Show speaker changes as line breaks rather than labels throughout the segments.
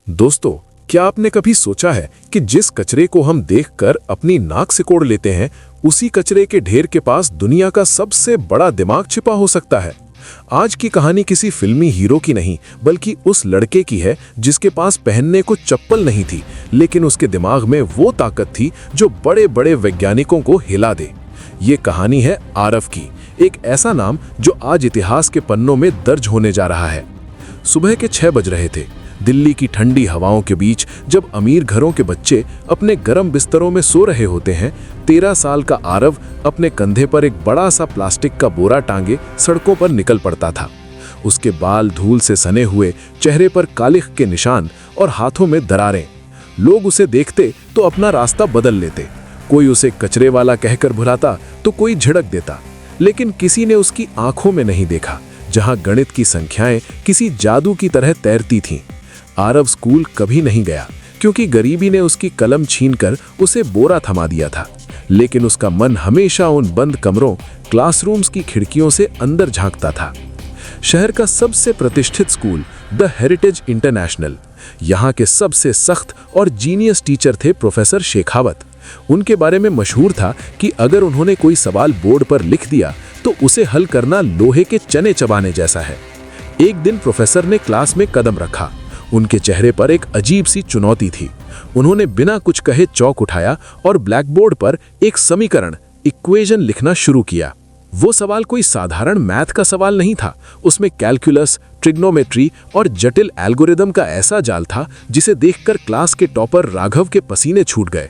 दोस्तों, क्या आपने कभी सोचा है कि जिस कचरे को हम देखकर अपनी नाक सिकोड़ लेते हैं, उसी कचरे के ढेर के पास दुनिया का सबसे बड़ा दिमाग छिपा हो सकता है। आज की कहानी किसी फिल्मी हीरो की नहीं, बल्कि उस लड़के की है जिसके पास पहनने को चप्पल नहीं थी, लेकिन उसके दिमाग में वो ताकत थी जो बड़े बड़े वैज्ञानिकों को हिला दे। ये कहानी है आरव की, एक ऐसा नाम जो आज इतिहास के पन्नों में दर्ज होने जा रहा है। सुबह के 6 बज रहे थे। दिल्ली की ठंडी हवाओं के बीच जब अमीर घरों के बच्चे अपने गर्म बिस्तरों में सो रहे होते हैं, 13 साल का आरव अपने कंधे पर एक बड़ा सा प्लास्टिक का बोरा टांगे सड़कों पर निकल पड़ता था। उसके बाल धूल से सने हुए, चेहरे पर कालिख के निशान और हाथों में दरारें। लोग उसे देखते तो अपना रास्ता बदल लेते। कोई उसे कचरे वाला कहकर भुलाता तो कोई झिड़क देता, लेकिन किसी ने उसकी आंखों में नहीं देखा, जहां गणित की संख्याएं किसी जादू की तरह तैरती थीं। आरव स्कूल कभी नहीं गया, क्योंकि गरीबी ने उसकी कलम छीनकर उसे बोरा थमा दिया था। लेकिन उसका मन हमेशा उन बंद कमरों, क्लासरूम्स की खिड़कियों से अंदर झांकता था। शहर का सबसे प्रतिष्ठित स्कूल, द हेरिटेज इंटरनेशनल। यहाँ के सबसे सख्त और जीनियस टीचर थे प्रोफेसर शेखावत। उनके बारे में मशहूर था कि अगर उन्होंने कोई सवाल बोर्ड पर लिख दिया तो उसे हल करना लोहे के चने चबाने जैसा है। एक दिन प्रोफेसर ने क्लास में कदम रखा। उनके चेहरे पर एक अजीब सी चुनौती थी। उन्होंने बिना कुछ कहे चौक उठाया और ब्लैकबोर्ड पर एक समीकरण, इक्वेशन लिखना शुरू किया। वो सवाल कोई साधारण मैथ का सवाल नहीं था। उसमें कैलकुलस, ट्रिग्नोमेट्री और जटिल एल्गोरिदम का ऐसा जाल था जिसे देखकर क्लास के टॉपर राघव के पसीने छूट गए।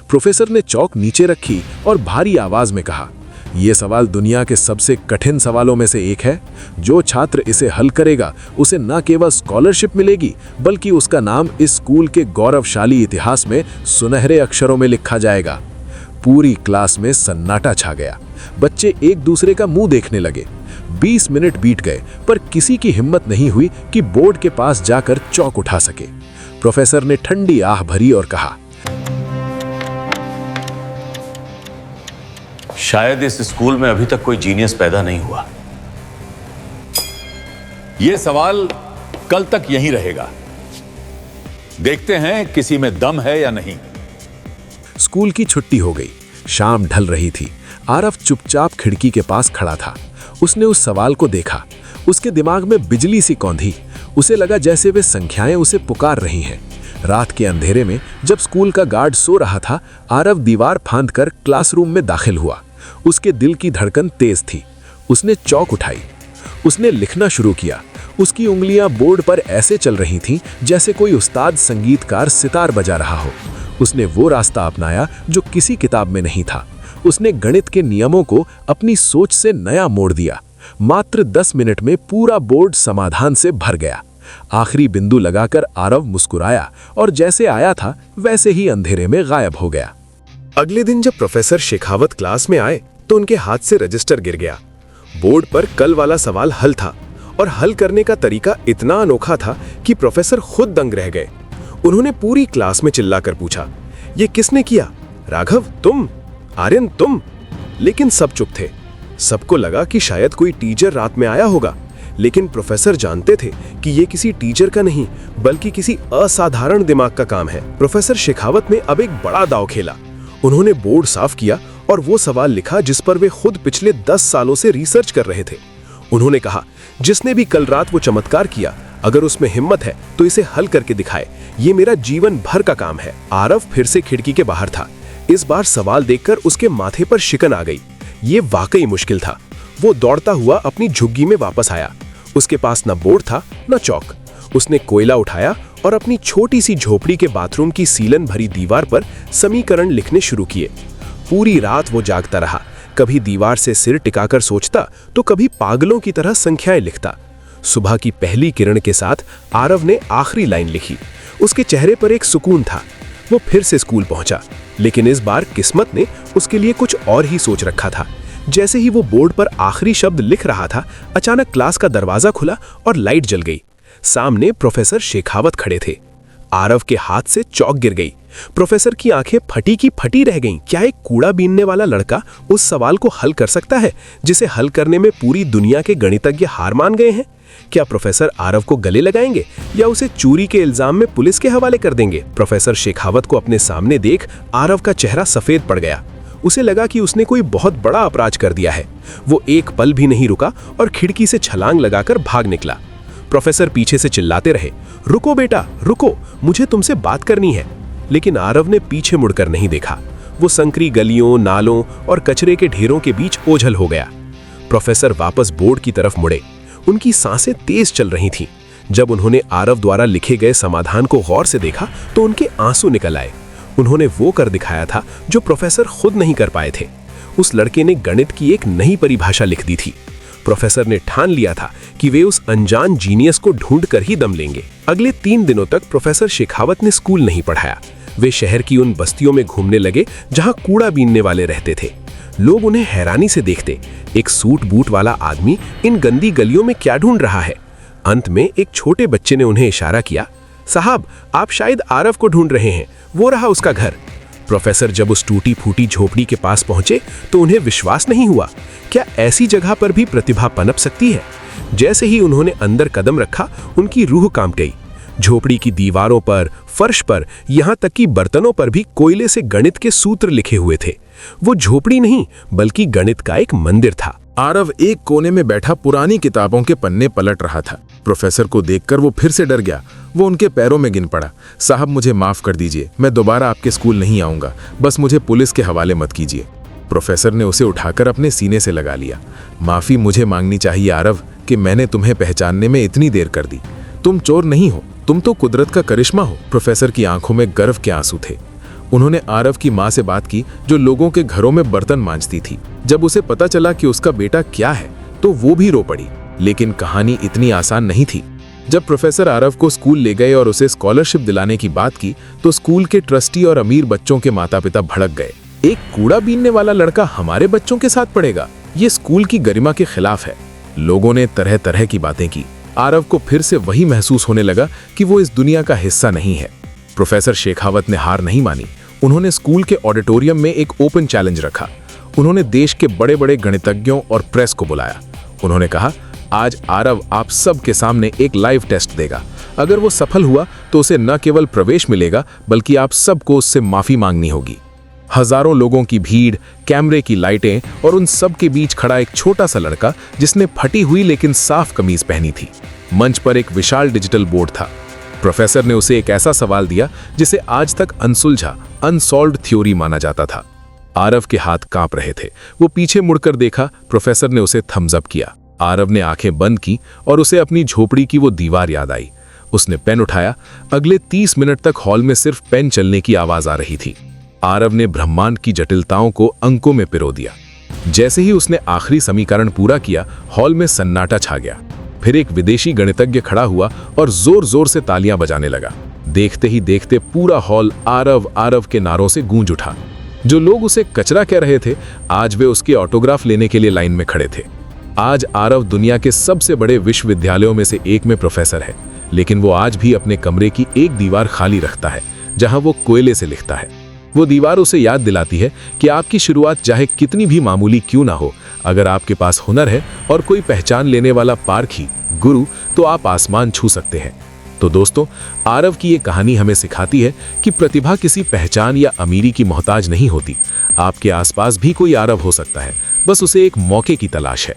प्रोफेसर ने चौक नीचे रखी और भारी आवाज में कहा, यह सवाल दुनिया के सबसे कठिन सवालों में से एक है। जो छात्र इसे हल करेगा उसे न केवल स्कॉलरशिप मिलेगी, बल्कि उसका नाम इस स्कूल के गौरवशाली इतिहास में सुनहरे अक्षरों में लिखा जाएगा। पूरी क्लास में सन्नाटा छा गया। बच्चे एक दूसरे का मुंह देखने लगे। 20 मिनट बीत गए, पर किसी की हिम्मत नहीं हुई कि बोर्ड के पास जाकर चौक उठा सके। प्रोफेसर ने ठंडी आह भरी और कहा,
शायद इस स्कूल में अभी तक कोई जीनियस पैदा नहीं हुआ। यह सवाल कल तक यहीं रहेगा। देखते हैं किसी में दम है या नहीं।
स्कूल की छुट्टी हो गई। शाम ढल रही थी। आरव चुपचाप खिड़की के पास खड़ा था। उसने उस सवाल को देखा। उसके दिमाग में बिजली सी कौंधी। उसे लगा जैसे वे संख्याएं उसे पुकार रही हैं। रात के अंधेरे में जब स्कूल का गार्ड सो रहा था, आरव दीवार फांदकर क्लासरूम में दाखिल हुआ। उसके दिल की धड़कन तेज थी। उसने चौक उठाई। उसने लिखना शुरू किया। उसकी उंगलियां बोर्ड पर ऐसे चल रही थीं जैसे कोई उस्ताद संगीतकार सितार बजा रहा हो। उसने वो रास्ता अपनाया जो किसी किताब में नहीं था। उसने गणित के नियमों को अपनी सोच से नया मोड़ दिया। मात्र 10 मिनट में पूरा बोर्ड समाधान से भर गया। आखिरी बिंदु लगाकर आरव मुस्कुराया और जैसे आया था वैसे ही अंधेरे में गायब हो गया।
अगले दिन जब प्रोफेसर शेखावत क्लास में आए तो उनके हाथ से रजिस्टर गिर गया। बोर्ड पर कल वाला सवाल हल था, और हल करने का तरीका इतना अनोखा था कि प्रोफेसर खुद दंग रह गए। उन्होंने पूरी क्लास में चिल्लाकर पूछा, ये किसने किया? राघव तुम? आर्यन तुम? लेकिन सब चुप थे। सबको लगा कि शायद कोई टीचर रात में आया होगा, लेकिन प्रोफेसर जानते थे कि ये किसी टीचर का नहीं, बल्कि किसी असाधारण दिमाग का काम है। प्रोफेसर शेखावत ने अब एक बड़ा दांव खेला। उन्होंने बोर्ड साफ किया और वो सवाल लिखा जिस पर वे खुद पिछले 10 सालों से रिसर्च कर रहे थे। उन्होंने कहा, जिसने भी कल रात वो चमत्कार किया, अगर उसमें हिम्मत है तो इसे हल करके दिखाए। ये मेरा जीवन भर का काम है। आरव फिर से खिड़की के बाहर था। इस बार सवाल देखकर उसके माथे पर शिकन आ गई। ये वाकई मुश्किल था। वो दौड़ता हुआ अपनी झुग्गी में वापस आया। उसके पास न बोर्ड था न चौक। उसने कोयला उठाया और अपनी छोटी सी झोपड़ी के बाथरूम की सीलन भरी दीवार पर समीकरण लिखने शुरू किए। पूरी रात वो जागता रहा। कभी दीवार से सिर टिकाकर सोचता तो कभी पागलों की तरह संख्याएं लिखता। सुबह की पहली किरण के साथ आरव ने आखिरी लाइन लिखी। उसके चेहरे पर एक सुकून था। वो फिर से स्कूल पहुंचा, लेकिन इस बार किस्मत ने उसके लिए कुछ और ही सोच रखा था। जैसे ही वो बोर्ड पर आखिरी शब्द लिख रहा था, अचानक क्लास का दरवाजा खुला और लाइट जल गई। सामने प्रोफेसर शेखावत खड़े थे। आरव के हाथ से चौक गिर गई। प्रोफेसर की आंखें फटी की फटी रह गईं। क्या एक कूड़ा बीनने वाला लड़का उस सवाल को हल कर सकता है जिसे हल करने में पूरी दुनिया के गणितज्ञ हार मान गए हैं? क्या प्रोफेसर आरव को गले लगाएंगे या उसे चोरी के इल्जाम में पुलिस के हवाले कर देंगे? प्रोफेसर शेखावत को अपने सामने देख आरव का चेहरा सफेद पड़ गया। उसे लगा कि उसने कोई बहुत बड़ा अपराध कर दिया है। वो एक पल भी नहीं रुका और खिड़की से छलांग लगाकर भाग निकला। प्रोफेसर पीछे से चिल्लाते रहे, रुको बेटा रुको, मुझे तुमसे बात करनी है। लेकिन आरव ने पीछे मुड़कर नहीं देखा। वो संकरी गलियों, नालों और कचरे के ढेरों के बीच ओझल हो गया। प्रोफेसर वापस बोर्ड की तरफ मुड़े। उनकी सांसें तेज चल रही थीं। जब उन्होंने आरव द्वारा लिखे गए समाधान को गौर से देखा तो उनके आंसू निकल आए। उन्होंने वो कर दिखाया था जो प्रोफेसर खुद नहीं कर पाए थे। उस लड़के ने गणित की एक नई परिभाषा लिख दी थी। प्रोफेसर ने ठान लिया था कि वे उस अनजान जीनियस को ढूंढकर ही दम लेंगे। अगले 3 दिनों तक प्रोफेसर शेखावत ने स्कूल नहीं पढ़ाया। वे शहर की उन बस्तियों में घूमने लगे जहां कूड़ा बीनने वाले रहते थे। लोग उन्हें हैरानी से देखते, एक सूट बूट वाला आदमी इन गंदी गलियों में क्या ढूंढ रहा है? अंत में एक छोटे बच्चे ने उन्हें इशारा किया, साहब आप शायद आरव को ढूंढ रहे हैं, वो रहा उसका घर। प्रोफेसर जब उस टूटी फूटी झोपड़ी के पास पहुंचे तो उन्हें विश्वास नहीं हुआ। क्या ऐसी जगह पर भी प्रतिभा पनप सकती है? जैसे ही उन्होंने अंदर कदम रखा, उनकी रूह कांप गई। झोपड़ी की दीवारों पर, फर्श पर, यहाँ तक कि बर्तनों पर भी कोयले से गणित के सूत्र लिखे हुए थे। वो झोपड़ी नहीं बल्कि गणित का एक मंदिर था।
आरव एक कोने में बैठा पुरानी किताबों के पन्ने पलट रहा था। प्रोफेसर को देखकर वो फिर से डर गया। वो उनके पैरों में गिन पड़ा। साहब मुझे माफ कर दीजिए, मैं दोबारा आपके स्कूल नहीं आऊंगा, बस मुझे पुलिस के हवाले मत कीजिए। प्रोफेसर ने उसे उठाकर अपने सीने से लगा लिया। माफी मुझे मांगनी चाहिए आरव कि मैंने तुम्हें पहचानने में इतनी देर कर दी। तुम चोर नहीं हो, तुम तो कुदरत का करिश्मा हो। प्रोफेसर की आंखों में गर्व के आंसू थे। उन्होंने आरव की मां से बात की जो लोगों के घरों में बर्तन मांजती थी। जब उसे पता चला कि उसका बेटा क्या है तो वो भी रो पड़ी। लेकिन कहानी इतनी आसान नहीं थी। जब प्रोफेसर आरव को स्कूल ले गए और उसे स्कॉलरशिप दिलाने की बात की तो स्कूल के ट्रस्टी और अमीर बच्चों के माता पिता भड़क गए। एक कूड़ा बीनने वाला लड़का हमारे बच्चों के साथ पढ़ेगा, ये स्कूल की गरिमा के खिलाफ है। लोगों ने तरह तरह की बातें की। आरव को फिर से वही महसूस होने लगा कि वो इस दुनिया का हिस्सा नहीं है। प्रोफेसर शेखावत ने हार नहीं मानी। उन्होंने स्कूल के ऑडिटोरियम में एक ओपन चैलेंज रखा। उन्होंने देश के बड़े बड़े गणितज्ञों और प्रेस को बुलाया। उन्होंने कहा, आज आरव आप सब के सामने एक लाइव टेस्ट देगा। अगर वो सफल हुआ तो उसे न केवल प्रवेश मिलेगा बल्कि आप सबको उससे माफी मांगनी होगी। हजारों लोगों की भीड़, कैमरे की लाइटें और उन सब के बीच खड़ा एक छोटा सा लड़का जिसने फटी हुई लेकिन साफ कमीज पहनी थी। मंच पर एक विशाल डिजिटल बोर्ड था। प्रोफेसर ने उसे एक ऐसा सवाल दिया जिसे आज तक अनसुलझा, अनसॉल्व्ड थ्योरी माना जाता था। आरव के हाथ कांप रहे थे। वो पीछे मुड़कर देखा। प्रोफेसर ने उसे थम्स अप किया। आरव ने आंखें बंद की और उसे अपनी झोपड़ी की वो दीवार याद आई। उसने पेन उठाया। अगले 30 मिनट तक हॉल में सिर्फ पेन चलने की आवाज आ रही थी। आरव ने ब्रह्मांड की जटिलताओं को अंकों में पिरो दिया। जैसे ही उसने आखिरी समीकरण पूरा किया, हॉल में सन्नाटा छा गया। फिर एक विदेशी गणितज्ञ खड़ा हुआ और जोर जोर से तालियां बजाने लगा। देखते ही देखते पूरा हॉल आरव आरव के नारों से गूंज उठा। जो लोग उसे कचरा कह रहे थे, आज वे उसके ऑटोग्राफ लेने के लिए लाइन में खड़े थे। आज आरव दुनिया के सबसे बड़े विश्वविद्यालयों में से एक में प्रोफेसर है, लेकिन वो आज भी अपने कमरे की एक दीवार खाली रखता है जहां वो कोयले से लिखता है। वो दीवार उसे याद दिलाती है कि आपकी शुरुआत चाहे कितनी भी मामूली क्यों ना हो, अगर आपके पास हुनर है और कोई पहचान लेने वाला पारखी गुरु, तो आप आसमान छू सकते हैं। तो दोस्तों, आरव की ये कहानी हमें सिखाती है कि प्रतिभा किसी पहचान या अमीरी की मोहताज नहीं होती। आपके आसपास भी कोई आरव हो सकता है, बस उसे एक मौके की तलाश है।